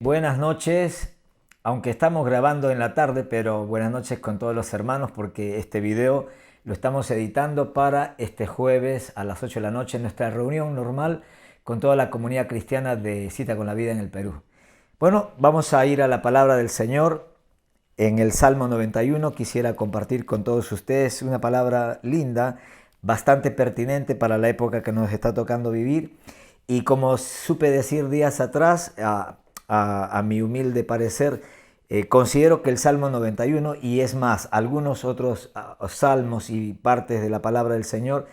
Buenas noches, aunque estamos grabando en la tarde, pero buenas noches con todos los hermanos porque este video lo estamos editando para este jueves a las 8 de la noche en nuestra reunión normal con toda la comunidad cristiana de Cita con la Vida en el Perú. Bueno, vamos a ir a la palabra del Señor. En el Salmo 91 quisiera compartir con todos ustedes una palabra linda, bastante pertinente para la época que nos está tocando vivir. Y como supe decir días atrás, a mi humilde parecer, considero que el Salmo 91 y es más, algunos otros salmos y partes de la palabra del Señor,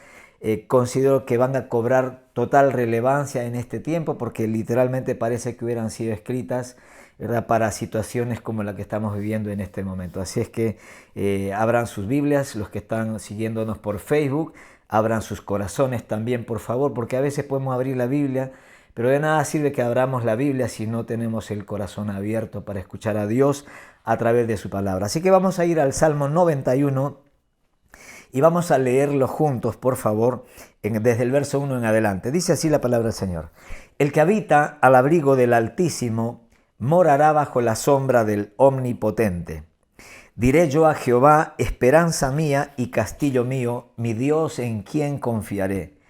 considero que van a cobrar total relevancia en este tiempo porque literalmente parece que hubieran sido escritas, ¿verdad?, para situaciones como la que estamos viviendo en este momento. Así es que abran sus Biblias, los que están siguiéndonos por Facebook, abran sus corazones también, por favor, porque a veces podemos abrir la Biblia, pero de nada sirve que abramos la Biblia si no tenemos el corazón abierto para escuchar a Dios a través de su palabra. Así que vamos a ir al Salmo 91 y vamos a leerlo juntos, por favor, desde el verso 1 en adelante. Dice así la palabra del Señor. El que habita al abrigo del Altísimo morará bajo la sombra del Omnipotente. Diré yo a Jehová, esperanza mía y castillo mío, mi Dios en quien confiaré.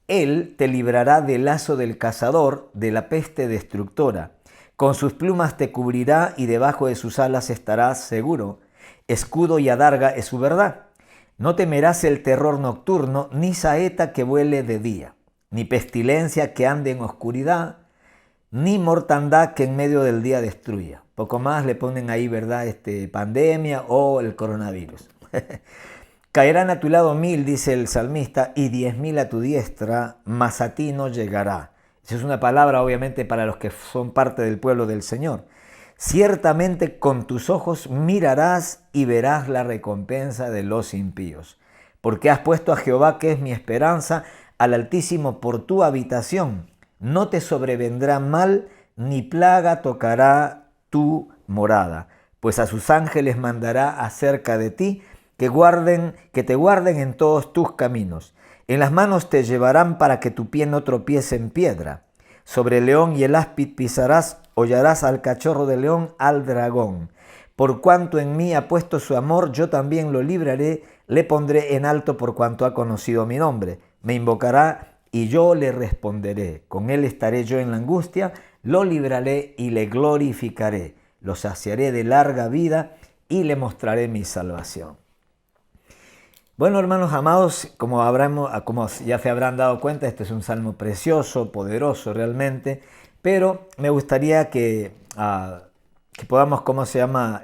Él te librará del lazo del cazador, de la peste destructora. Con sus plumas te cubrirá y debajo de sus alas estarás seguro. Escudo y adarga es su verdad. No temerás el terror nocturno, ni saeta que vuele de día, ni pestilencia que ande en oscuridad, ni mortandad que en medio del día destruya. Poco más le ponen ahí, ¿verdad?, pandemia o el coronavirus. Caerán a tu lado 1000, dice el salmista, y 10.000 a tu diestra, mas a ti no llegará. Esa es una palabra, obviamente, para los que son parte del pueblo del Señor. Ciertamente con tus ojos mirarás y verás la recompensa de los impíos. Porque has puesto a Jehová, que es mi esperanza, al Altísimo por tu habitación. No te sobrevendrá mal, ni plaga tocará tu morada, pues a sus ángeles mandará acerca de ti, que te guarden en todos tus caminos. En las manos te llevarán para que tu pie no tropiece en piedra. Sobre el león y el áspid pisarás, hollarás al cachorro de león, al dragón. Por cuanto en mí ha puesto su amor, yo también lo libraré, le pondré en alto por cuanto ha conocido mi nombre. Me invocará y yo le responderé. Con él estaré yo en la angustia, lo libraré y le glorificaré. Lo saciaré de larga vida y le mostraré mi salvación. Bueno, hermanos amados, como ya se habrán dado cuenta, este es un salmo precioso, poderoso realmente, pero me gustaría que podamos,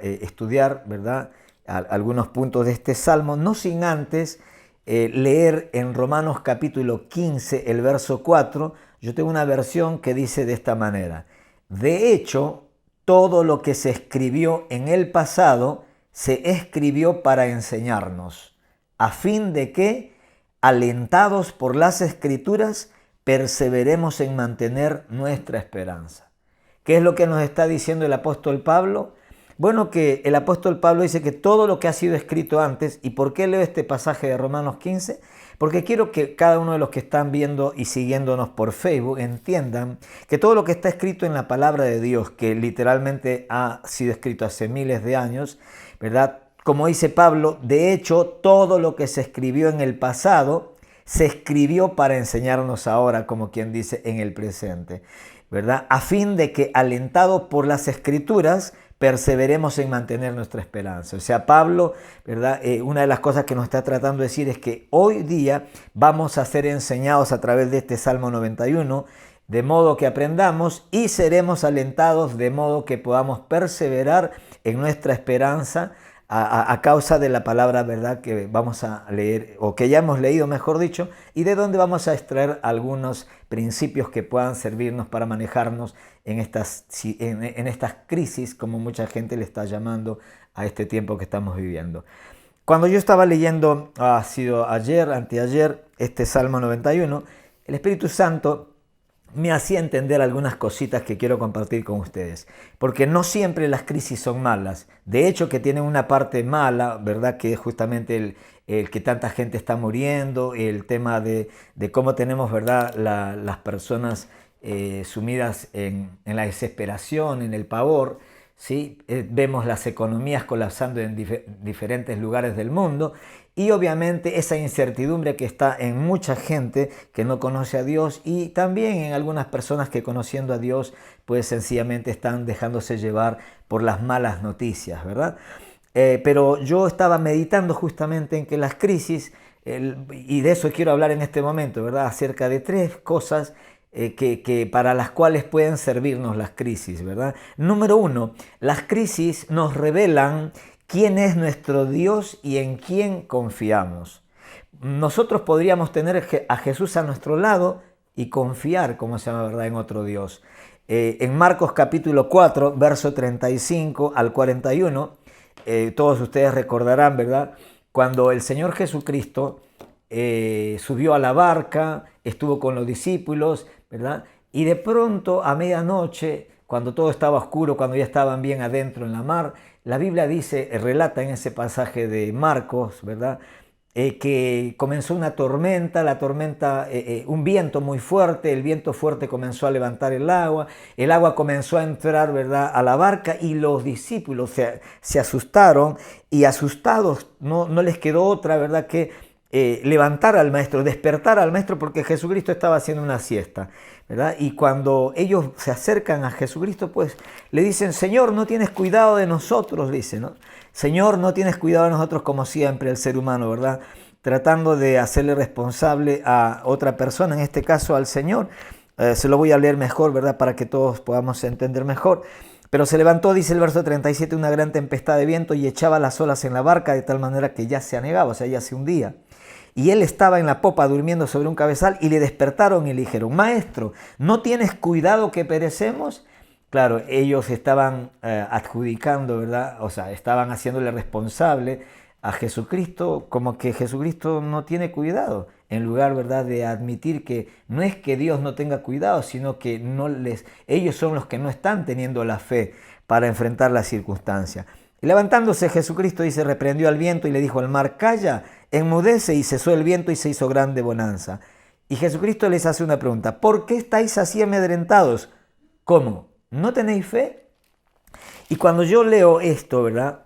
estudiar, ¿verdad?, algunos puntos de este salmo, no sin antes leer en Romanos capítulo 15, el verso 4, yo tengo una versión que dice de esta manera: de hecho, todo lo que se escribió en el pasado se escribió para enseñarnos, a fin de que, alentados por las Escrituras, perseveremos en mantener nuestra esperanza. ¿Qué es lo que nos está diciendo el apóstol Pablo? Bueno, que el apóstol Pablo dice que todo lo que ha sido escrito antes. ¿Y por qué leo este pasaje de Romanos 15? Porque quiero que cada uno de los que están viendo y siguiéndonos por Facebook entiendan que todo lo que está escrito en la palabra de Dios, que literalmente ha sido escrito hace miles de años, ¿verdad?, como dice Pablo, de hecho, todo lo que se escribió en el pasado se escribió para enseñarnos ahora, como quien dice, en el presente, ¿verdad? A fin de que, alentados por las Escrituras, perseveremos en mantener nuestra esperanza. O sea, Pablo, ¿verdad?, una de las cosas que nos está tratando de decir es que hoy día vamos a ser enseñados a través de este Salmo 91, de modo que aprendamos y seremos alentados de modo que podamos perseverar en nuestra esperanza a causa de la palabra, ¿verdad?, que vamos a leer, o que ya hemos leído, mejor dicho, y de donde vamos a extraer algunos principios que puedan servirnos para manejarnos en estas crisis, como mucha gente le está llamando a este tiempo que estamos viviendo. Cuando yo estaba leyendo, ha sido ayer, anteayer, este Salmo 91, el Espíritu Santo me hacía entender algunas cositas que quiero compartir con ustedes, porque no siempre las crisis son malas. De hecho, que tienen una parte mala, ¿verdad?, que es justamente el que tanta gente está muriendo, el tema de cómo tenemos, ¿verdad?, las personas sumidas en la desesperación, en el pavor, ¿sí? Vemos las economías colapsando en diferentes lugares del mundo y obviamente esa incertidumbre que está en mucha gente que no conoce a Dios y también en algunas personas que conociendo a Dios pues sencillamente están dejándose llevar por las malas noticias, ¿verdad? Pero yo estaba meditando justamente en que las crisis, y de eso quiero hablar en este momento, ¿verdad? Acerca de tres cosas que para las cuales pueden servirnos las crisis, ¿verdad? Número uno, las crisis nos revelan quién es nuestro Dios y en quién confiamos. Nosotros podríamos tener a Jesús a nuestro lado y confiar, como se llama, ¿verdad?, en otro Dios. En Marcos capítulo 4, verso 35 al 41, todos ustedes recordarán, ¿verdad?, cuando el Señor Jesucristo subió a la barca, estuvo con los discípulos, ¿verdad? Y de pronto a medianoche, cuando todo estaba oscuro, cuando ya estaban bien adentro en la mar, la Biblia dice, relata en ese pasaje de Marcos, ¿verdad?, que comenzó una tormenta, un viento muy fuerte, el viento fuerte comenzó a levantar el agua comenzó a entrar, ¿verdad?, a la barca y los discípulos se asustaron y asustados no les quedó otra, ¿verdad?, que levantar al maestro, despertar al maestro porque Jesucristo estaba haciendo una siesta, ¿verdad? Y cuando ellos se acercan a Jesucristo, pues le dicen, Señor, no tienes cuidado de nosotros, dice, ¿no? Señor, no tienes cuidado de nosotros, como siempre el ser humano, ¿verdad? Tratando de hacerle responsable a otra persona, en este caso al Señor. Se lo voy a leer mejor, ¿verdad?, para que todos podamos entender mejor. Pero se levantó, dice el verso 37, una gran tempestad de viento y echaba las olas en la barca de tal manera que ya se anegaba, o sea, ya se hundía. Y él estaba en la popa durmiendo sobre un cabezal y le despertaron y le dijeron, Maestro, ¿no tienes cuidado que perecemos? Claro, ellos estaban adjudicando, ¿verdad? O sea, estaban haciéndole responsable a Jesucristo como que Jesucristo no tiene cuidado, en lugar, ¿verdad?, de admitir que no es que Dios no tenga cuidado, sino que ellos son los que no están teniendo la fe para enfrentar la circunstancia. Y levantándose Jesucristo, dice, reprendió al viento y le dijo al mar, calla, enmudece, y cesó el viento y se hizo grande bonanza. Y Jesucristo les hace una pregunta, ¿por qué estáis así amedrentados? ¿Cómo? ¿No tenéis fe? Y cuando yo leo esto, ¿verdad?,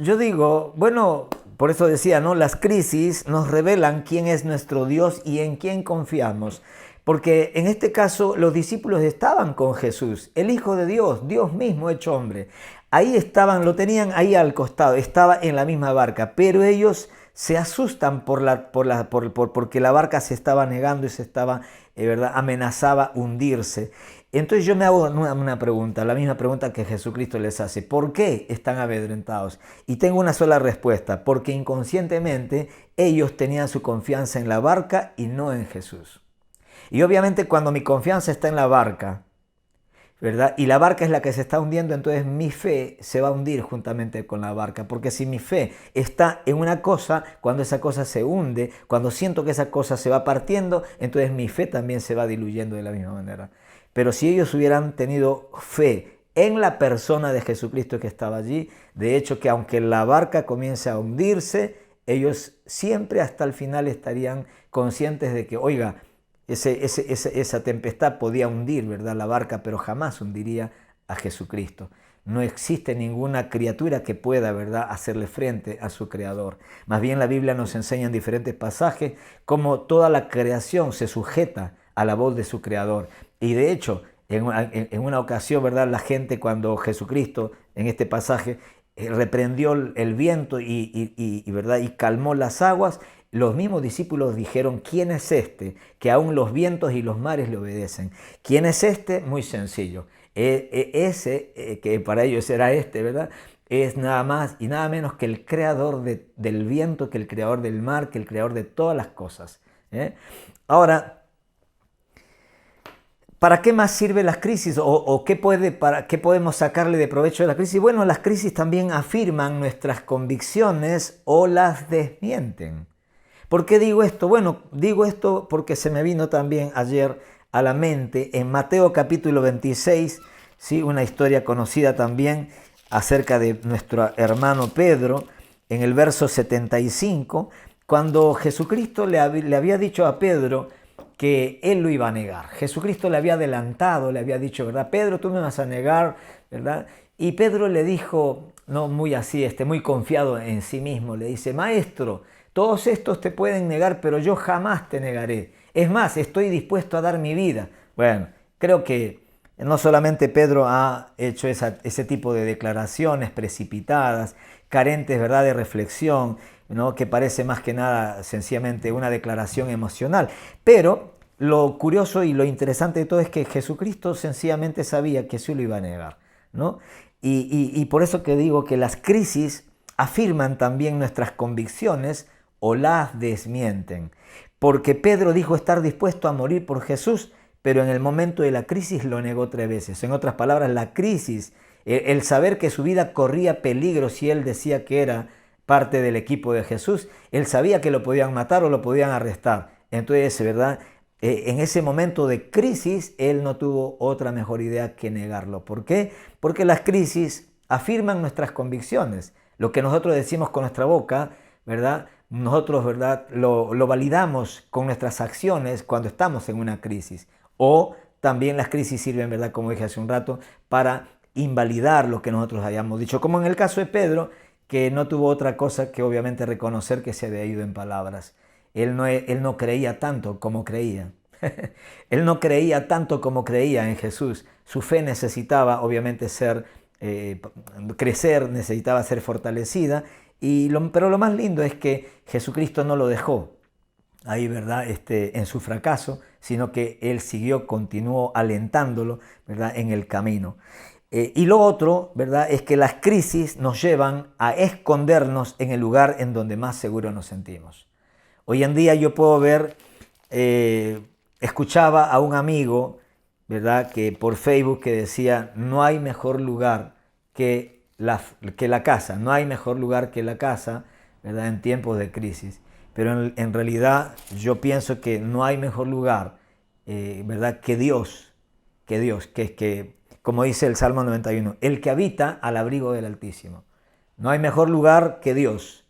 yo digo, bueno, por eso decía, ¿no?, las crisis nos revelan quién es nuestro Dios y en quién confiamos. Porque en este caso los discípulos estaban con Jesús, el Hijo de Dios, Dios mismo hecho hombre. Ahí estaban, lo tenían ahí al costado, estaba en la misma barca, pero ellos se asustan porque la barca se estaba negando y se estaba, ¿verdad?, amenazaba hundirse. Entonces yo me hago una pregunta, la misma pregunta que Jesucristo les hace. ¿Por qué están amedrentados? Y tengo una sola respuesta, porque inconscientemente ellos tenían su confianza en la barca y no en Jesús. Y obviamente cuando mi confianza está en la barca, ¿verdad?, y la barca es la que se está hundiendo, entonces mi fe se va a hundir juntamente con la barca. Porque si mi fe está en una cosa, cuando esa cosa se hunde, cuando siento que esa cosa se va partiendo, entonces mi fe también se va diluyendo de la misma manera. Pero si ellos hubieran tenido fe en la persona de Jesucristo que estaba allí, de hecho que aunque la barca comience a hundirse, ellos siempre hasta el final estarían conscientes de que, oiga, esa tempestad podía hundir, ¿verdad?, la barca, pero jamás hundiría a Jesucristo. No existe ninguna criatura que pueda, ¿verdad?, hacerle frente a su Creador. Más bien la Biblia nos enseña en diferentes pasajes cómo toda la creación se sujeta a la voz de su Creador. Y de hecho, en una ocasión, ¿verdad?, la gente, cuando Jesucristo, en este pasaje, reprendió el viento ¿verdad?, y calmó las aguas, los mismos discípulos dijeron, ¿quién es este que aún los vientos y los mares le obedecen? ¿Quién es este? Muy sencillo. Ese, que para ellos era ¿verdad?, es nada más y nada menos que el creador del viento, que el creador del mar, que el creador de todas las cosas. Ahora, ¿para qué más sirven las crisis? ¿Qué podemos sacarle de provecho de la crisis? Bueno, las crisis también afirman nuestras convicciones o las desmienten. ¿Por qué digo esto? Bueno, digo esto porque se me vino también ayer a la mente en Mateo capítulo 26, ¿sí?, una historia conocida también acerca de nuestro hermano Pedro, en el verso 75, cuando Jesucristo le había dicho a Pedro que él lo iba a negar. Jesucristo le había adelantado, le había dicho, ¿verdad? Pedro, tú me vas a negar, ¿verdad? Y Pedro le dijo, no muy así, muy confiado en sí mismo, le dice, maestro, todos estos te pueden negar, pero yo jamás te negaré. Es más, estoy dispuesto a dar mi vida. Bueno, creo que no solamente Pedro ha hecho ese tipo de declaraciones precipitadas, carentes, ¿verdad?, de reflexión, ¿no?, que parece más que nada sencillamente una declaración emocional. Pero lo curioso y lo interesante de todo es que Jesucristo sencillamente sabía que sí lo iba a negar, ¿no? Y por eso que digo que las crisis afirman también nuestras convicciones o las desmienten. Porque Pedro dijo estar dispuesto a morir por Jesús, pero en el momento de la crisis lo negó 3 veces. En otras palabras, la crisis, el saber que su vida corría peligro si él decía que era parte del equipo de Jesús, él sabía que lo podían matar o lo podían arrestar. Entonces, ¿verdad?, en ese momento de crisis, él no tuvo otra mejor idea que negarlo. ¿Por qué? Porque las crisis afirman nuestras convicciones. Lo que nosotros decimos con nuestra boca, ¿verdad?, nosotros, ¿verdad?, lo validamos con nuestras acciones cuando estamos en una crisis. O también las crisis sirven, ¿verdad?, como dije hace un rato, para invalidar lo que nosotros hayamos dicho. Como en el caso de Pedro, que no tuvo otra cosa que obviamente reconocer que se había ido en palabras. Él no creía tanto como creía. Él no creía tanto como creía en Jesús. Su fe necesitaba obviamente crecer, necesitaba ser fortalecida. Pero lo más lindo es que Jesucristo no lo dejó ahí, ¿verdad?, en su fracaso, sino que Él continuó alentándolo, ¿verdad?, en el camino. Y lo otro, ¿verdad?, es que las crisis nos llevan a escondernos en el lugar en donde más seguro nos sentimos. Hoy en día yo puedo ver, escuchaba a un amigo, ¿verdad?, que por Facebook que decía, no hay mejor lugar que la casa, no hay mejor lugar que la casa, ¿verdad?, en tiempos de crisis. Pero en realidad yo pienso que no hay mejor lugar, ¿verdad?, que Dios, que como dice el Salmo 91, el que habita al abrigo del Altísimo. No hay mejor lugar que Dios,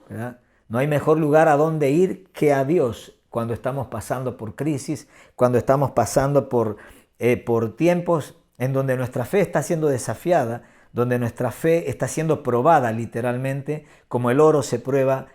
¿verdad? No hay mejor lugar a donde ir que a Dios cuando estamos pasando por crisis, cuando estamos pasando por tiempos en donde nuestra fe está siendo desafiada, donde nuestra fe está siendo probada literalmente, como el oro se prueba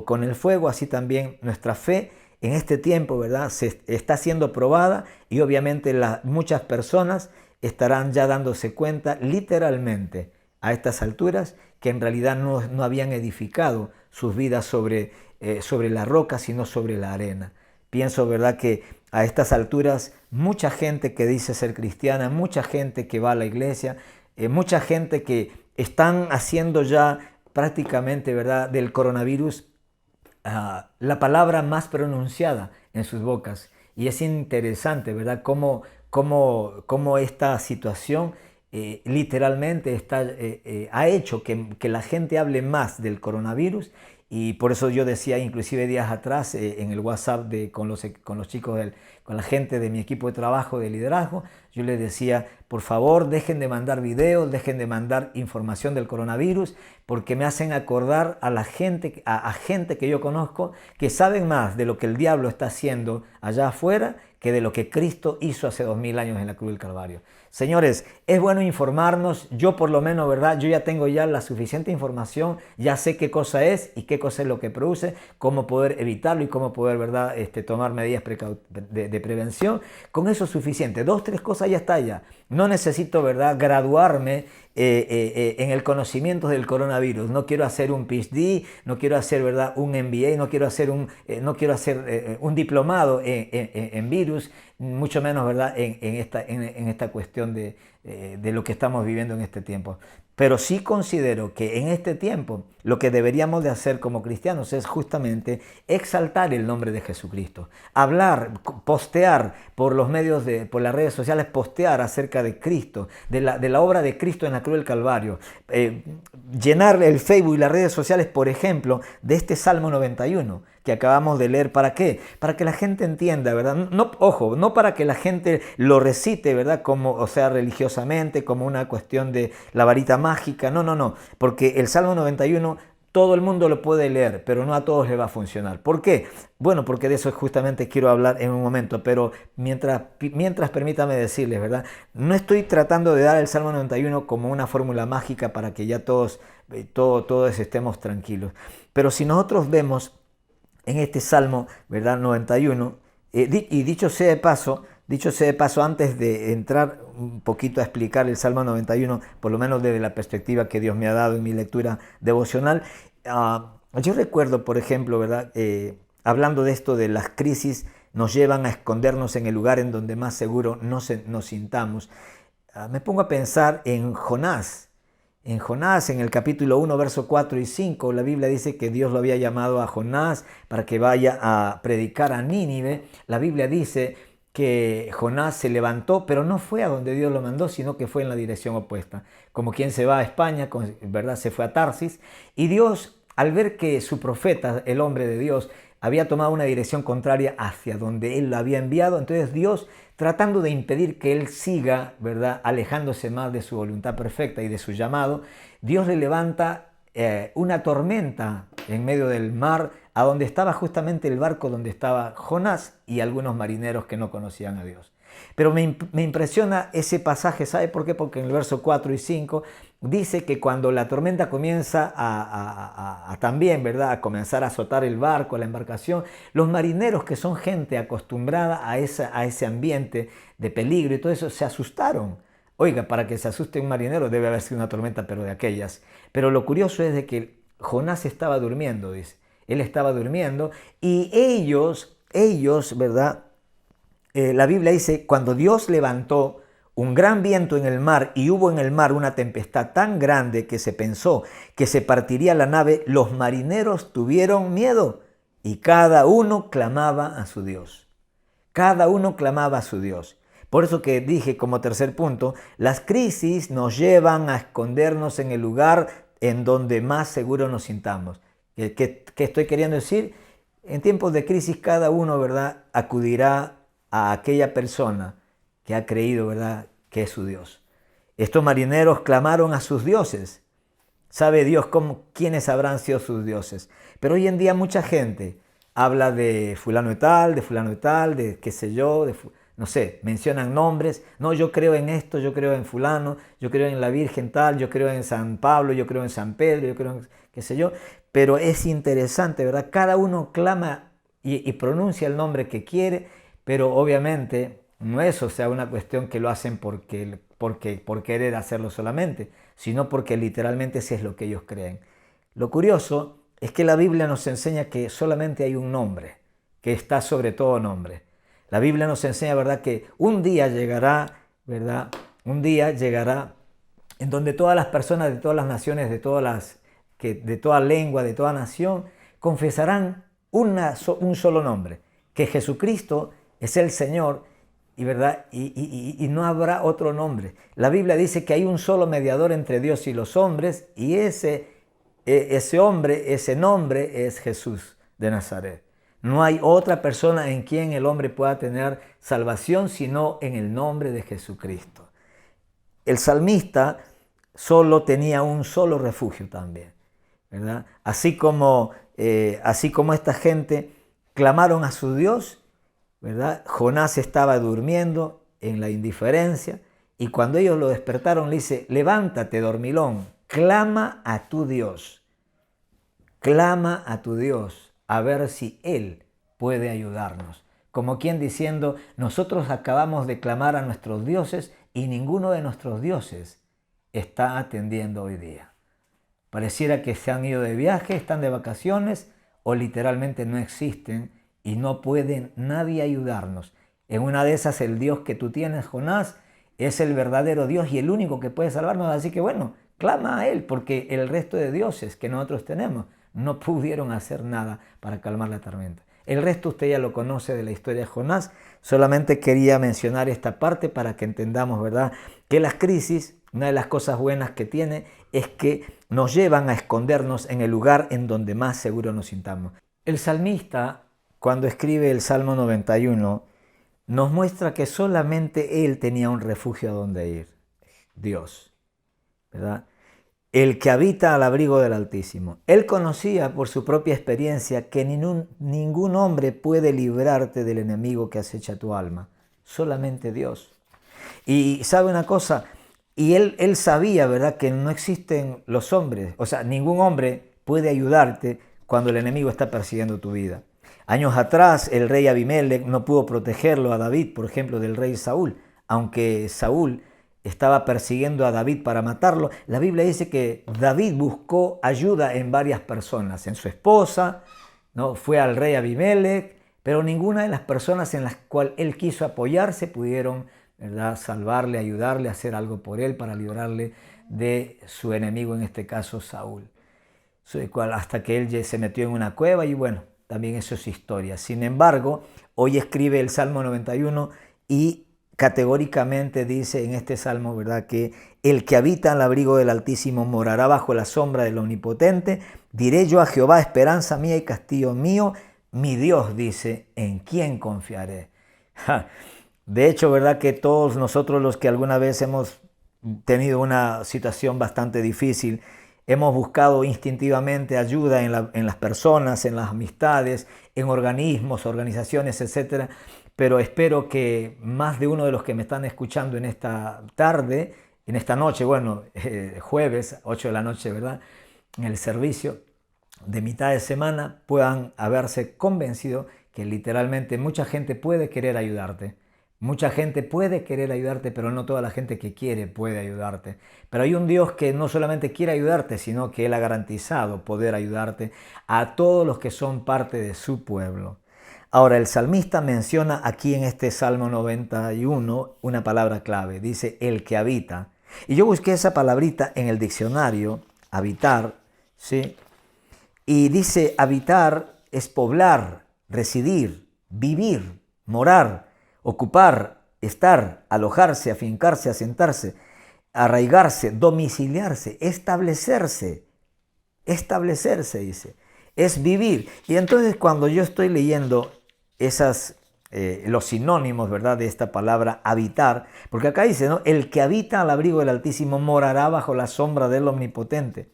con el fuego, así también nuestra fe en este tiempo, ¿verdad?, se está siendo probada y obviamente muchas personas estarán ya dándose cuenta literalmente a estas alturas que en realidad no habían edificado sus vidas sobre la roca, sino sobre la arena. Pienso, ¿verdad?, que a estas alturas mucha gente que dice ser cristiana, mucha gente que va a la iglesia, mucha gente que están haciendo ya prácticamente, ¿verdad?, del coronavirus la palabra más pronunciada en sus bocas. Y es interesante, ¿verdad?, cómo esta situación literalmente ha hecho que la gente hable más del coronavirus. Y por eso yo decía, inclusive días atrás, en el WhatsApp con los chicos, con la gente de mi equipo de trabajo de liderazgo, yo les decía, por favor, dejen de mandar videos, dejen de mandar información del coronavirus, porque me hacen acordar a gente que yo conozco que saben más de lo que el diablo está haciendo allá afuera que de lo que Cristo hizo hace 2000 años en la cruz del Calvario. Señores, es bueno informarnos. Yo por lo menos, ¿verdad?, yo ya tengo la suficiente información, ya sé qué cosa es y qué cosa es lo que produce, cómo poder evitarlo y cómo poder, ¿verdad?, tomar medidas de prevención. Con eso es suficiente. 2, 3 cosas ya está ya. No necesito, ¿verdad?, graduarme en el conocimiento del coronavirus. No quiero hacer un PhD, no quiero hacer, ¿verdad?, un MBA, no quiero hacer un diplomado en virus, mucho menos, ¿verdad?, en esta cuestión de lo que estamos viviendo en este tiempo. Pero sí considero que en este tiempo lo que deberíamos de hacer como cristianos es justamente exaltar el nombre de Jesucristo. Hablar, postear por los medios, por las redes sociales, postear acerca de Cristo, de la obra de Cristo en la cruz del Calvario. Llenar el Facebook y las redes sociales, por ejemplo, de este Salmo 91 que acabamos de leer. ¿Para qué? Para que la gente entienda, ¿verdad? No para que la gente lo recite, ¿verdad?, religiosamente, como una cuestión de la varita mágica. No. Porque el Salmo 91 todo el mundo lo puede leer, pero no a todos le va a funcionar. ¿Por qué? Bueno, porque de eso justamente quiero hablar en un momento, pero mientras permítame decirles, ¿verdad? No estoy tratando de dar el Salmo 91 como una fórmula mágica para que ya todos estemos tranquilos. Pero si nosotros vemos en este Salmo, ¿verdad? 91, y dicho sea de paso, antes de entrar un poquito a explicar el Salmo 91, por lo menos desde la perspectiva que Dios me ha dado en mi lectura devocional, yo recuerdo, por ejemplo, ¿verdad? Hablando de esto de las crisis, nos llevan a escondernos en el lugar en donde más seguro nos sintamos. Me pongo a pensar en Jonás. En Jonás, en el capítulo 1, verso 4 y 5, la Biblia dice que Dios lo había llamado a Jonás para que vaya a predicar a Nínive. La Biblia dice que Jonás se levantó, pero no fue a donde Dios lo mandó, sino que fue en la dirección opuesta. Como quien se va a España, ¿verdad? Se fue a Tarsis. Y Dios, al ver que su profeta, el hombre de Dios, había tomado una dirección contraria hacia donde él lo había enviado, entonces Dios, tratando de impedir que él siga, ¿verdad?, alejándose más de su voluntad perfecta y de su llamado, Dios le levanta una tormenta en medio del mar, a donde estaba justamente el barco donde estaba Jonás y algunos marineros que no conocían a Dios. Pero me impresiona ese pasaje, ¿sabe por qué? Porque en el verso 4 y 5 dice que cuando la tormenta comienza también, ¿verdad?, a comenzar a azotar el barco, la embarcación, los marineros, que son gente acostumbrada a ese ambiente de peligro y todo eso, se asustaron. Oiga, para que se asuste un marinero debe haber sido una tormenta, pero de aquellas. Pero lo curioso es de que Jonás estaba durmiendo, dice. Él estaba durmiendo y ellos, ¿verdad? La Biblia dice, cuando Dios levantó un gran viento en el mar y hubo en el mar una tempestad tan grande que se pensó que se partiría la nave, los marineros tuvieron miedo y cada uno clamaba a su Dios. Cada uno clamaba a su Dios. Por eso que dije como tercer punto, las crisis nos llevan a escondernos en el lugar en donde más seguro nos sintamos. ¿Qué estoy queriendo decir? En tiempos de crisis cada uno, ¿verdad?, acudirá a aquella persona que ha creído, ¿verdad?, que es su Dios. Estos marineros clamaron a sus dioses. Sabe Dios quiénes habrán sido sus dioses. Pero hoy en día mucha gente habla de fulano de tal, de qué sé yo, no sé, mencionan nombres. No, yo creo en esto, yo creo en fulano, yo creo en la Virgen tal, yo creo en San Pablo, yo creo en San Pedro, yo creo en qué sé yo. Pero es interesante, ¿verdad? Cada uno clama y pronuncia el nombre que quiere, pero obviamente no es, o sea, una cuestión que lo hacen por querer hacerlo solamente, sino porque literalmente ese es lo que ellos creen. Lo curioso es que la Biblia nos enseña que solamente hay un nombre, que está sobre todo nombre. La Biblia nos enseña, ¿verdad?, que un día llegará, ¿verdad?, un día llegará en donde todas las personas de todas las naciones, de toda lengua, de toda nación, confesarán un solo nombre, que Jesucristo es el Señor, ¿verdad? Y no habrá otro nombre. La Biblia dice que hay un solo mediador entre Dios y los hombres, y ese nombre es Jesús de Nazaret. No hay otra persona en quien el hombre pueda tener salvación sino en el nombre de Jesucristo. El salmista solo tenía un solo refugio también, ¿verdad? Así como esta gente clamaron a su Dios, ¿verdad? Jonás estaba durmiendo en la indiferencia y cuando ellos lo despertaron le dice, levántate, dormilón, clama a tu Dios a ver si Él puede ayudarnos. Como quien diciendo, nosotros acabamos de clamar a nuestros dioses y ninguno de nuestros dioses está atendiendo hoy día. Pareciera que se han ido de viaje, están de vacaciones o literalmente no existen y no puede nadie ayudarnos. En una de esas el Dios que tú tienes, Jonás, es el verdadero Dios y el único que puede salvarnos. Así que bueno, clama a Él porque el resto de dioses que nosotros tenemos no pudieron hacer nada para calmar la tormenta. El resto usted ya lo conoce de la historia de Jonás. Solamente quería mencionar esta parte para que entendamos, ¿verdad?, que las crisis, una de las cosas buenas que tiene es que nos llevan a escondernos en el lugar en donde más seguro nos sintamos. El salmista, cuando escribe el Salmo 91, nos muestra que solamente él tenía un refugio a donde ir, Dios, ¿verdad? el que habita al abrigo del Altísimo. Él conocía por su propia experiencia que ningún hombre puede librarte del enemigo que acecha tu alma, solamente Dios. Y sabe una cosa, y él sabía, ¿verdad?, que no existen los hombres, o sea, ningún hombre puede ayudarte cuando el enemigo está persiguiendo tu vida. Años atrás, el rey Abimelech no pudo protegerlo a David, por ejemplo, del rey Saúl, aunque Saúl estaba persiguiendo a David para matarlo. La Biblia dice que David buscó ayuda en varias personas, en su esposa, ¿no? Fue al rey Abimelech, pero ninguna de las personas en las cuales él quiso apoyarse pudieron, ¿verdad?, salvarle, ayudarle, hacer algo por él para librarle de su enemigo, en este caso Saúl. Hasta que él se metió en una cueva y bueno, también eso es historia. Sin embargo, hoy escribe el Salmo 91 y categóricamente dice en este salmo, ¿verdad?, que el que habita al abrigo del Altísimo morará bajo la sombra del Omnipotente. Diré yo a Jehová, esperanza mía y castillo mío, mi Dios, dice, ¿en quién confiaré? De hecho, ¿verdad?, que todos nosotros los que alguna vez hemos tenido una situación bastante difícil, hemos buscado instintivamente ayuda en las personas, en las amistades, en organismos, organizaciones, etcétera. Pero espero que más de uno de los que me están escuchando en esta tarde, en esta noche, bueno, jueves, 8 de la noche, ¿verdad?, en el servicio de mitad de semana, puedan haberse convencido que literalmente mucha gente puede querer ayudarte. Mucha gente puede querer ayudarte, pero no toda la gente que quiere puede ayudarte. Pero hay un Dios que no solamente quiere ayudarte, sino que Él ha garantizado poder ayudarte a todos los que son parte de su pueblo. Ahora, el salmista menciona aquí en este Salmo 91 una palabra clave. Dice, el que habita. Y yo busqué esa palabrita en el diccionario, habitar, ¿sí? Y dice, habitar es poblar, residir, vivir, morar, ocupar, estar, alojarse, afincarse, asentarse, arraigarse, domiciliarse, establecerse. Establecerse, dice. Es vivir. Y entonces cuando yo estoy leyendo los sinónimos, ¿verdad?, de esta palabra habitar, porque acá dice, ¿no?, el que habita al abrigo del Altísimo morará bajo la sombra del Omnipotente.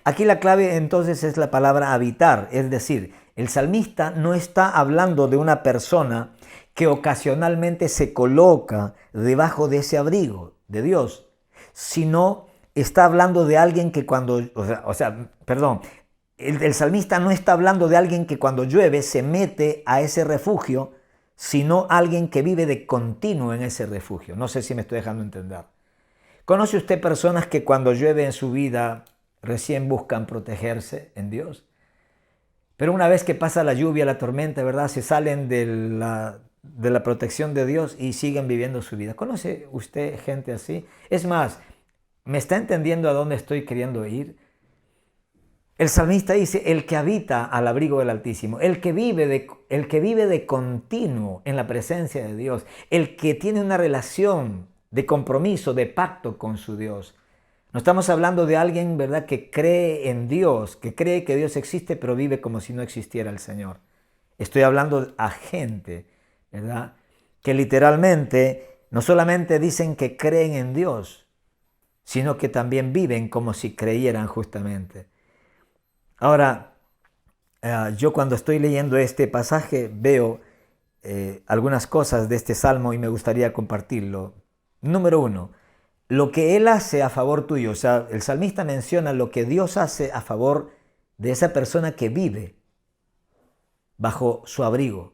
Aquí la clave entonces es la palabra habitar, es decir, el salmista no está hablando de una persona que ocasionalmente se coloca debajo de ese abrigo de Dios, sino está hablando de alguien que el salmista no está hablando de alguien que cuando llueve se mete a ese refugio, sino alguien que vive de continuo en ese refugio. No sé si me estoy dejando entender. ¿Conoce usted personas que cuando llueve en su vida recién buscan protegerse en Dios? Pero una vez que pasa la lluvia, la tormenta, ¿verdad?, se salen de la protección de Dios y siguen viviendo su vida. ¿Conoce usted gente así? Es más, ¿me está entendiendo a dónde estoy queriendo ir? El salmista dice, el que habita al abrigo del Altísimo, el que vive de continuo en la presencia de Dios, el que tiene una relación de compromiso, de pacto con su Dios. No estamos hablando de alguien, ¿verdad?, que cree en Dios, que cree que Dios existe, pero vive como si no existiera el Señor. Estoy hablando a gente, ¿verdad?, que literalmente no solamente dicen que creen en Dios, sino que también viven como si creyeran justamente. Ahora, yo cuando estoy leyendo este pasaje veo algunas cosas de este salmo y me gustaría compartirlo. Número 1, lo que Él hace a favor tuyo. O sea, el salmista menciona lo que Dios hace a favor de esa persona que vive bajo su abrigo.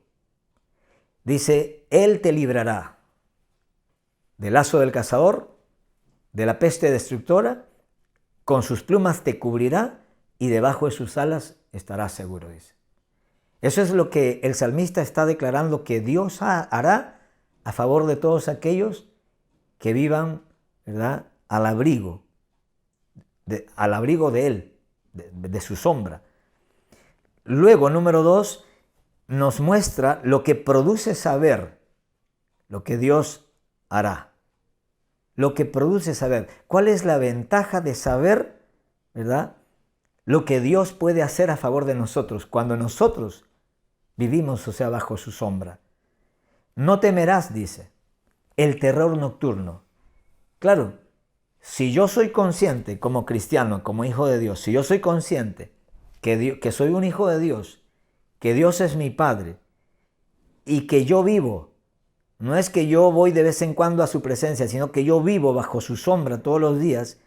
Dice, Él te librará del lazo del cazador, de la peste destructora, con sus plumas te cubrirá y debajo de sus alas estarás seguro, dice. Eso es lo que el salmista está declarando que Dios hará a favor de todos aquellos que vivan, ¿verdad?, al abrigo de Él, de su sombra. Luego, número 2, nos muestra lo que produce saber lo que Dios hará. Lo que produce saber. ¿Cuál es la ventaja de saber, ¿verdad?, lo que Dios puede hacer a favor de nosotros cuando nosotros vivimos, o sea, bajo su sombra? No temerás, dice, el terror nocturno. Claro, si yo soy consciente como cristiano, como hijo de Dios, si yo soy consciente que soy un hijo de Dios, que Dios es mi Padre y que yo vivo, no es que yo voy de vez en cuando a su presencia, sino que yo vivo bajo su sombra todos los días,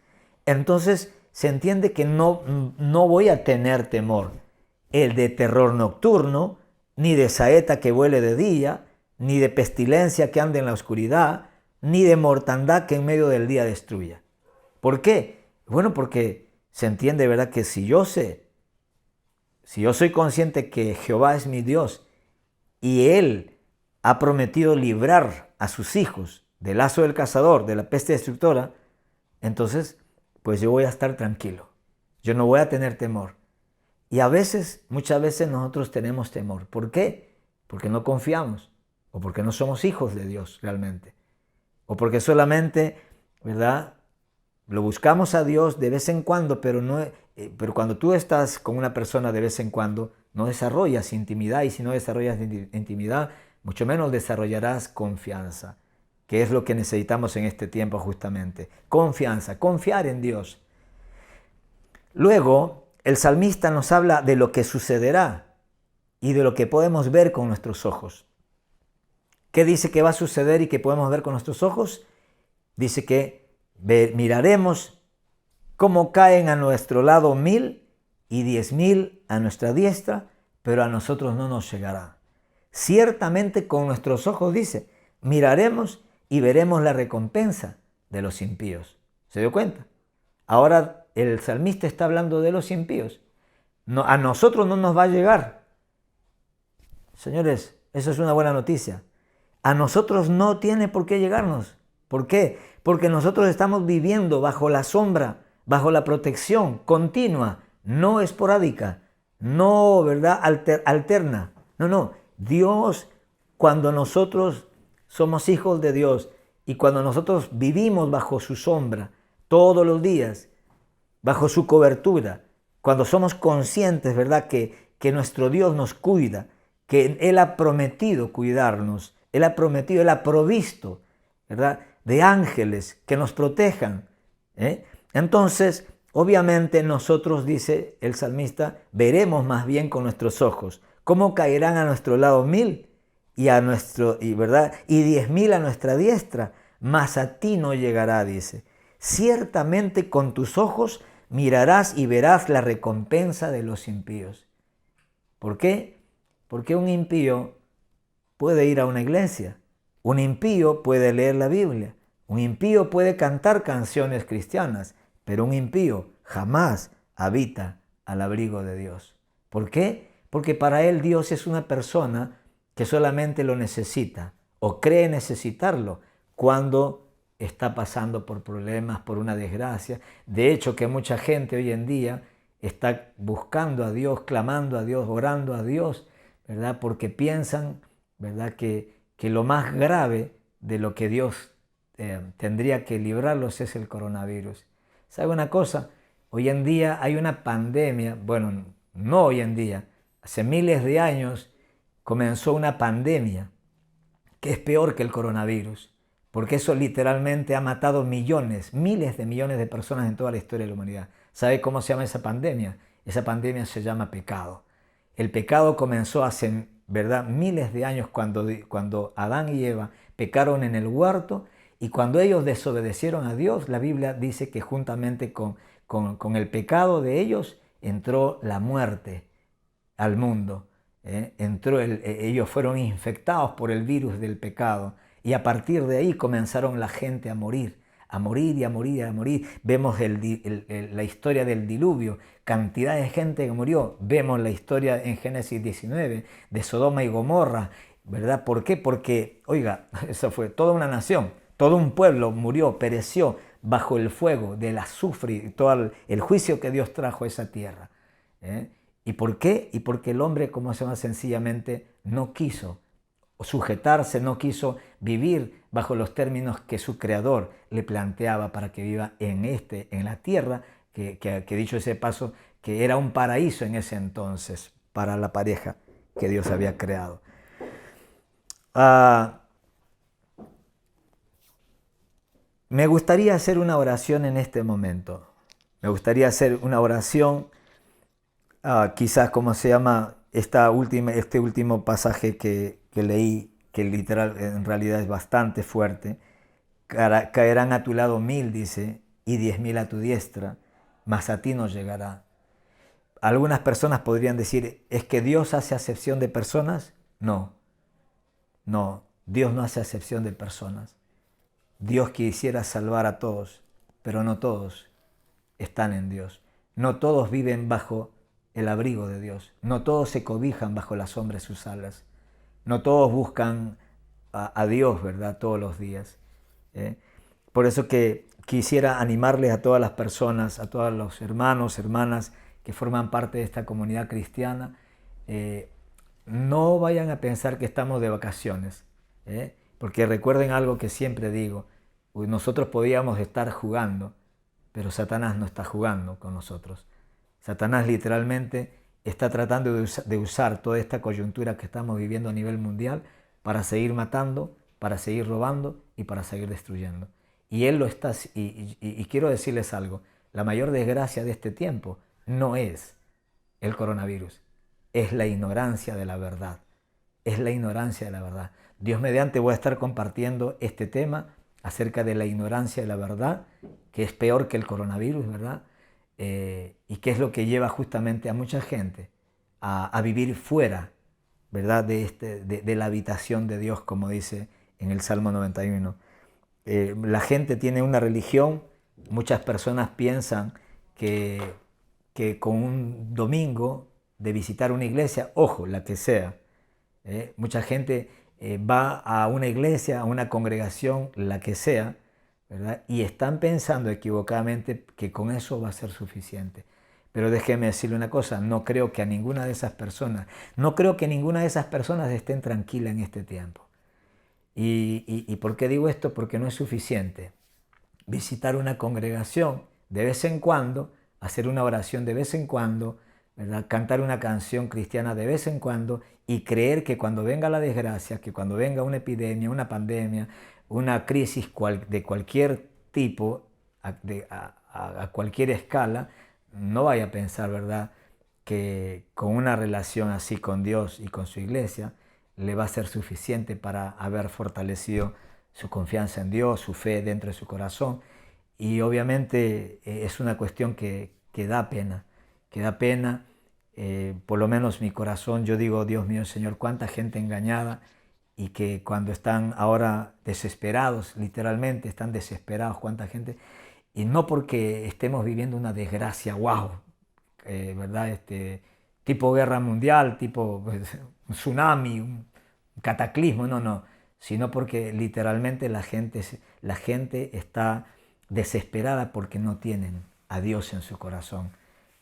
entonces se entiende que no voy a tener temor, el de terror nocturno, ni de saeta que vuele de día, ni de pestilencia que ande en la oscuridad, ni de mortandad que en medio del día destruya. ¿Por qué? Bueno, porque se entiende, ¿verdad?, que si yo soy consciente que Jehová es mi Dios y Él ha prometido librar a sus hijos del lazo del cazador, de la peste destructora, entonces, pues yo voy a estar tranquilo. Yo no voy a tener temor. Y muchas veces nosotros tenemos temor. ¿Por qué? Porque no confiamos o porque no somos hijos de Dios realmente. O porque solamente, ¿verdad?, lo buscamos a Dios de vez en cuando, pero cuando tú estás con una persona de vez en cuando, no desarrollas intimidad, y si no desarrollas intimidad, mucho menos desarrollarás confianza, que es lo que necesitamos en este tiempo justamente. Confianza, confiar en Dios. Luego, el salmista nos habla de lo que sucederá y de lo que podemos ver con nuestros ojos. ¿Qué dice que va a suceder y que podemos ver con nuestros ojos? Dice que miraremos cómo caen a nuestro lado 1000 y 10.000 a nuestra diestra, pero a nosotros no nos llegará. Ciertamente con nuestros ojos, dice, miraremos y veremos la recompensa de los impíos. ¿Se dio cuenta? Ahora el salmista está hablando de los impíos. No, a nosotros no nos va a llegar. Señores, eso es una buena noticia. A nosotros no tiene por qué llegarnos. ¿Por qué? Porque nosotros estamos viviendo bajo la sombra, bajo la protección continua, no esporádica, no, ¿verdad?, alterna. No. Dios, cuando nosotros somos hijos de Dios y cuando nosotros vivimos bajo su sombra todos los días, bajo su cobertura, cuando somos conscientes, ¿verdad?, que nuestro Dios nos cuida, que Él ha prometido cuidarnos, Él ha provisto, ¿verdad?, de ángeles que nos protejan. Entonces, obviamente nosotros, dice el salmista, veremos más bien con nuestros ojos cómo caerán a nuestro lado 1000 ¿verdad?, y 10.000 a nuestra diestra, mas a ti no llegará, dice. Ciertamente con tus ojos mirarás y verás la recompensa de los impíos. ¿Por qué? Porque un impío puede ir a una iglesia, un impío puede leer la Biblia, un impío puede cantar canciones cristianas, pero un impío jamás habita al abrigo de Dios. ¿Por qué? Porque para él Dios es una persona que solamente lo necesita o cree necesitarlo cuando está pasando por problemas, por una desgracia. De hecho, que mucha gente hoy en día está buscando a Dios, clamando a Dios, orando a Dios, ¿verdad?, porque piensan, ¿verdad?, que lo más grave de lo que Dios tendría que librarlos es el coronavirus. ¿Sabe una cosa? Hoy en día hay una pandemia, bueno, no hoy en día, hace miles de años comenzó una pandemia que es peor que el coronavirus, porque eso literalmente ha matado millones, miles de millones de personas en toda la historia de la humanidad. ¿Sabe cómo se llama esa pandemia? Esa pandemia se llama pecado. El pecado comenzó hace, ¿verdad?, miles de años cuando Adán y Eva pecaron en el huerto, y cuando ellos desobedecieron a Dios, la Biblia dice que juntamente con el pecado de ellos entró la muerte al mundo. Ellos fueron infectados por el virus del pecado, y a partir de ahí comenzaron la gente a morir y a morir y a morir. Vemos la historia del diluvio, cantidad de gente que murió. Vemos la historia en Génesis 19 de Sodoma y Gomorra, ¿verdad? ¿Por qué? Porque, oiga, eso fue toda una nación, todo un pueblo murió, pereció bajo el fuego del azufre y todo el juicio que Dios trajo a esa tierra. ¿Y por qué? Y porque el hombre, como se llama, sencillamente no quiso sujetarse, no quiso vivir bajo los términos que su creador le planteaba para que viva en la tierra, que dicho ese paso, que era un paraíso en ese entonces para la pareja que Dios había creado. Me gustaría hacer una oración en este momento. Me gustaría hacer una oración, quizás como se llama este último pasaje que leí, que literal en realidad es bastante fuerte. Caerán a tu lado 1000, dice, y 10.000 a tu diestra, mas a ti no llegará. Algunas personas podrían decir, ¿es que Dios hace acepción de personas? No, no, Dios no hace acepción de personas. Dios quisiera salvar a todos, pero no todos están en Dios. No todos viven bajo el abrigo de Dios. No todos se cobijan bajo la sombra de sus alas. No todos buscan a Dios, ¿verdad? Todos los días. ¿eh? Por eso que quisiera animarles a todas las personas, a todos los hermanos, hermanas que forman parte de esta comunidad cristiana, no vayan a pensar que estamos de vacaciones, porque recuerden algo que siempre digo, nosotros podíamos estar jugando, pero Satanás no está jugando con nosotros. Satanás literalmente está tratando de usar toda esta coyuntura que estamos viviendo a nivel mundial para seguir matando, para seguir robando y para seguir destruyendo. Y él lo está, y quiero decirles algo, la mayor desgracia de este tiempo no es el coronavirus, es la ignorancia de la verdad, es la ignorancia de la verdad. Dios mediante voy a estar compartiendo este tema acerca de la ignorancia de la verdad, que es peor que el coronavirus, ¿verdad? Y que es lo que lleva justamente a mucha gente a vivir fuera, ¿verdad? De la habitación de Dios, como dice en el Salmo 91. La gente tiene una religión, muchas personas piensan que con un domingo de visitar una iglesia, ojo, la que sea, mucha gente va a una iglesia, a una congregación, la que sea, ¿verdad? Y están pensando equivocadamente que con eso va a ser suficiente. Pero déjeme decirle una cosa, no creo que ninguna de esas personas estén tranquilas en este tiempo. ¿Y por qué digo esto? Porque no es suficiente visitar una congregación de vez en cuando, hacer una oración de vez en cuando, ¿verdad? Cantar una canción cristiana de vez en cuando y creer que cuando venga la desgracia, que cuando venga una epidemia, una pandemia, una crisis de cualquier tipo, a cualquier escala, no vaya a pensar, ¿verdad?, que con una relación así con Dios y con su iglesia le va a ser suficiente para haber fortalecido su confianza en Dios, su fe dentro de su corazón. Y obviamente es una cuestión que da pena, por lo menos mi corazón, yo digo, Dios mío, Señor, cuánta gente engañada y que cuando están ahora desesperados, literalmente están desesperados, cuánta gente, y no porque estemos viviendo una desgracia, wow, ¿verdad? Tipo guerra mundial, tipo pues, un tsunami, un cataclismo, no, sino porque literalmente la gente está desesperada porque no tienen a Dios en su corazón.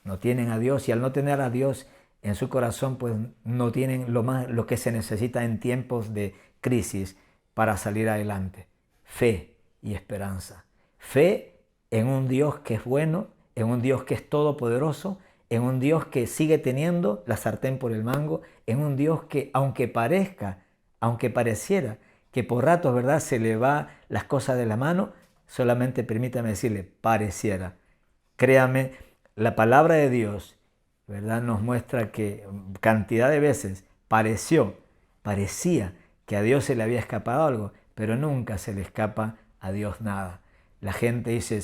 No tienen a Dios y al no tener a Dios en su corazón, pues no tienen lo que se necesita en tiempos de crisis para salir adelante. Fe y esperanza. Fe en un Dios que es bueno, en un Dios que es todopoderoso, en un Dios que sigue teniendo la sartén por el mango, en un Dios que aunque pareciera que por ratos, ¿verdad?, se le va las cosas de la mano, solamente permítame decirle, pareciera. Créame, la palabra de Dios, ¿verdad?, nos muestra que cantidad de veces parecía que a Dios se le había escapado algo, pero nunca se le escapa a Dios nada. La gente dice,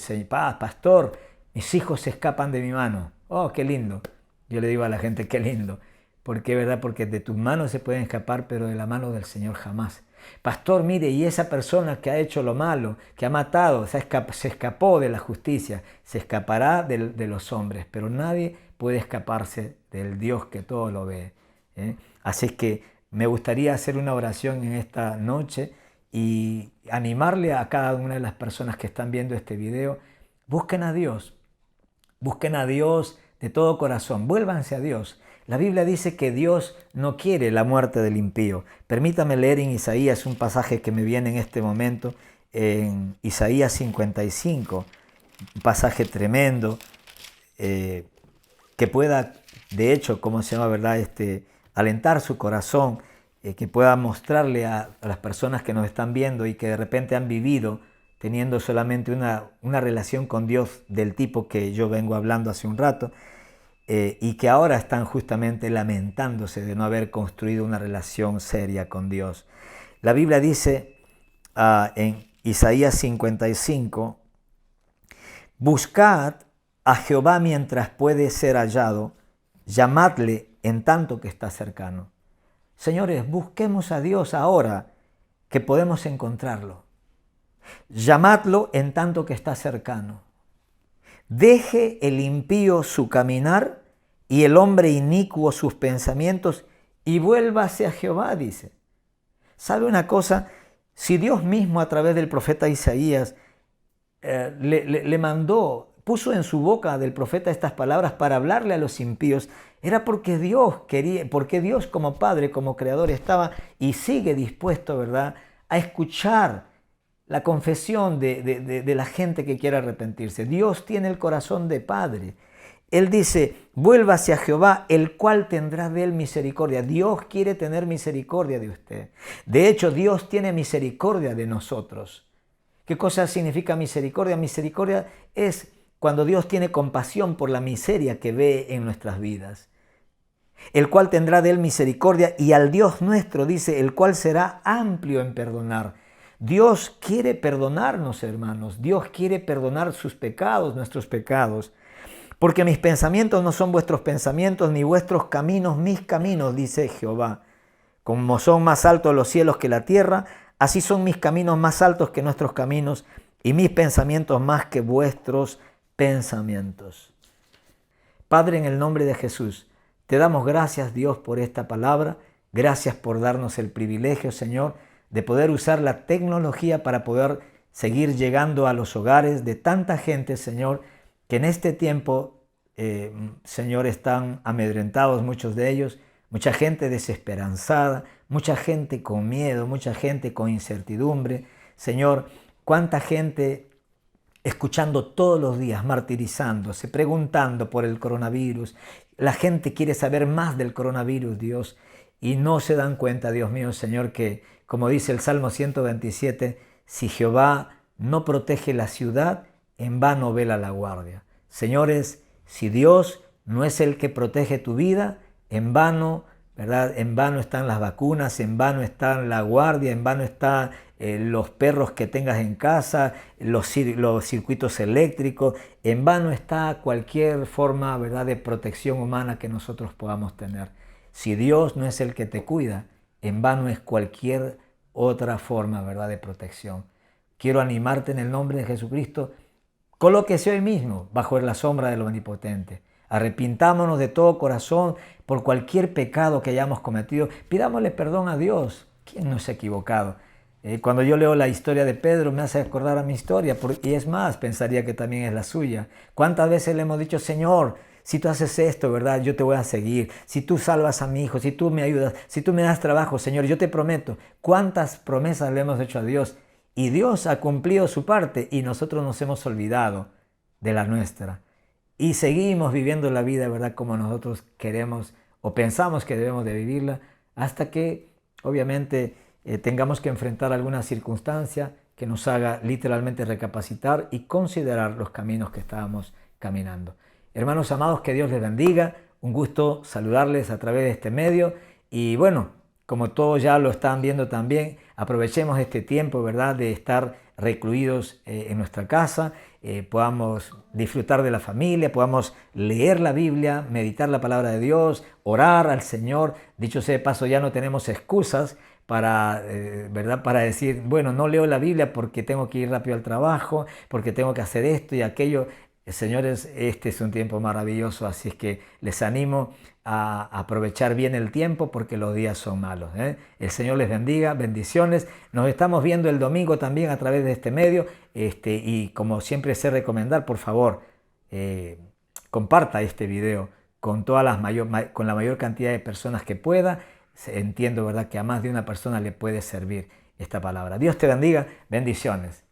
pastor, mis hijos se escapan de mi mano. Oh, qué lindo. Yo le digo a la gente, qué lindo. ¿Por qué, verdad? Porque de tus manos se pueden escapar, pero de la mano del Señor jamás. Pastor, mire, y esa persona que ha hecho lo malo, que ha matado, se escapó de la justicia, se escapará de los hombres, pero nadie puede escaparse del Dios que todo lo ve. Así que me gustaría hacer una oración en esta noche y animarle a cada una de las personas que están viendo este video, busquen a Dios de todo corazón, vuélvanse a Dios. La Biblia dice que Dios no quiere la muerte del impío. Permítame leer en Isaías un pasaje que me viene en este momento, en Isaías 55, un pasaje tremendo, que pueda, de hecho, ¿cómo se llama, verdad?, alentar su corazón, que pueda mostrarle a las personas que nos están viendo y que de repente han vivido teniendo solamente una relación con Dios del tipo que yo vengo hablando hace un rato, y que ahora están justamente lamentándose de no haber construido una relación seria con Dios. La Biblia dice en Isaías 55, buscad a Jehová mientras puede ser hallado, llamadle en tanto que está cercano. Señores, busquemos a Dios ahora que podemos encontrarlo. Llamadlo en tanto que está cercano. Deje el impío su caminar y el hombre inicuo sus pensamientos y vuélvase a Jehová, dice. ¿Sabe una cosa? Si Dios mismo a través del profeta Isaías le mandó, puso en su boca del profeta estas palabras para hablarle a los impíos, era porque Dios quería, porque Dios como Padre, como Creador estaba y sigue dispuesto, ¿verdad?, a escuchar la confesión de la gente que quiera arrepentirse. Dios tiene el corazón de Padre. Él dice, vuélvase a Jehová, el cual tendrá de él misericordia. Dios quiere tener misericordia de usted. De hecho, Dios tiene misericordia de nosotros. ¿Qué cosa significa misericordia? Misericordia es cuando Dios tiene compasión por la miseria que ve en nuestras vidas. El cual tendrá de él misericordia, y al Dios nuestro, dice, el cual será amplio en perdonar. Dios quiere perdonarnos, hermanos. Dios quiere perdonar sus pecados, nuestros pecados. Porque mis pensamientos no son vuestros pensamientos, ni vuestros caminos mis caminos, dice Jehová. Como son más altos los cielos que la tierra, así son mis caminos más altos que nuestros caminos, y mis pensamientos más que vuestros pensamientos. Padre, en el nombre de Jesús, te damos gracias, Dios, por esta palabra. Gracias por darnos el privilegio, Señor, de poder usar la tecnología para poder seguir llegando a los hogares de tanta gente, Señor, que en este tiempo, Señor, están amedrentados muchos de ellos, mucha gente desesperanzada, mucha gente con miedo, mucha gente con incertidumbre. Señor, cuánta gente escuchando todos los días, martirizándose, preguntando por el coronavirus. La gente quiere saber más del coronavirus, Dios, y no se dan cuenta, Dios mío, Señor, que como dice el Salmo 127, si Jehová no protege la ciudad, en vano vela la guardia. Señores, si Dios no es el que protege tu vida, en vano, ¿verdad? En vano están las vacunas, en vano está la guardia, en vano están los perros que tengas en casa, los circuitos eléctricos, en vano está cualquier forma, ¿verdad?, de protección humana que nosotros podamos tener. Si Dios no es el que te cuida, en vano es cualquier otra forma, ¿verdad?, de protección. Quiero animarte en el nombre de Jesucristo. Colóquese hoy mismo bajo la sombra del Omnipotente. Arrepintámonos de todo corazón por cualquier pecado que hayamos cometido. Pidámosle perdón a Dios. ¿Quién no se ha equivocado? Cuando yo leo la historia de Pedro me hace acordar a mi historia, y es más, pensaría que también es la suya. ¿Cuántas veces le hemos dicho, Señor, si tú haces esto, ¿verdad?, yo te voy a seguir. Si tú salvas a mi hijo, si tú me ayudas, si tú me das trabajo, Señor, yo te prometo. ¿Cuántas promesas le hemos hecho a Dios? Y Dios ha cumplido su parte y nosotros nos hemos olvidado de la nuestra. Y seguimos viviendo la vida, ¿verdad?, como nosotros queremos o pensamos que debemos de vivirla, hasta que, obviamente, tengamos que enfrentar alguna circunstancia que nos haga literalmente recapacitar y considerar los caminos que estábamos caminando. Hermanos amados, que Dios les bendiga. Un gusto saludarles a través de este medio. Y bueno, como todos ya lo están viendo también, aprovechemos este tiempo, ¿verdad?, de estar recluidos en nuestra casa, podamos disfrutar de la familia, podamos leer la Biblia, meditar la palabra de Dios, orar al Señor. Dicho sea de paso, ya no tenemos excusas para, ¿verdad?, para decir, bueno, no leo la Biblia porque tengo que ir rápido al trabajo, porque tengo que hacer esto y aquello. Señores, este es un tiempo maravilloso, así es que les animo a aprovechar bien el tiempo porque los días son malos. El Señor les bendiga, bendiciones. Nos estamos viendo el domingo también a través de este medio, y como siempre sé recomendar, por favor, comparta este video con con la mayor cantidad de personas que pueda. Entiendo, ¿verdad?, que a más de una persona le puede servir esta palabra. Dios te bendiga, bendiciones.